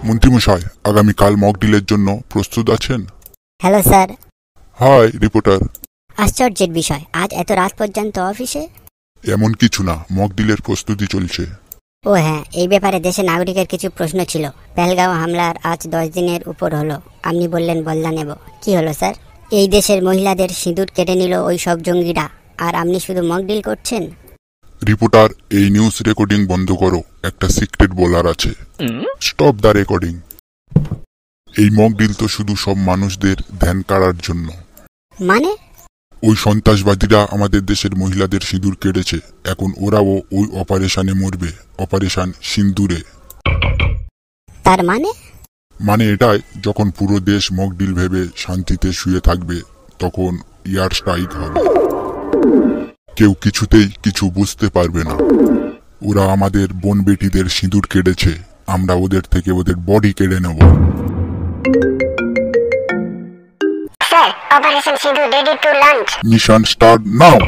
মন্ত্রীমশাই, আগামীকাল মক ডিলের জন্য প্রস্তুত আছেন? Hello sir. Hi reporter. আশ্চর্যের বিষয়, আজ এত রাত পর্যন্ত অফিসে? এমন কিছু না, মক ডিলের প্রস্তুতি চলছে। ও হ্যাঁ, এই ব্যাপারে দেশের নাগরিকের কিছু প্রশ্ন ছিল। পেহেলগাঁও হামলার আজ 10 দিনের উপর হলো। আপনি বললেন বদলা নেব, কি হলো স্যার? এই দেশের মহিলাদের সিঁদুর কেটে নিল ওই সব জঙ্গিরা, আর আপনি শুধু মক ডিল করছেন? রিপোর্টার, এই নিউজ রেকর্ডিং বন্ধ করো, একটা সিক্রেট বলার আছে। Stop the recording. এই মক ডিল তো শুধু সব মানুষদের ধ্যান কাড়ার জন্য। মানে? ওই সন্ত্রাসবাদীরা আমাদের দেশের মহিলাদের সিঁদুর কেটেছে, এখন ওরাও ওই অপারেশনে মরবে, অপারেশন সিন্দুরে। তার মানে? মানে এটাই, যখন পুরো দেশ মক ডিল ভেবে শান্তিতে শুয়ে থাকবে, তখন এয়ার স্ট্রাইক হবে। কেউ কিছুতেই কিছু বুঝতে পারবে না। ওরা আমাদের বোন বেটিদের সিঁদুর কেটেছে, আমরা ওদের থেকে ওদের বডি কেড়ে নেব। স্যার, অপারেশন সিঁদুর ready to launch. Mission start now.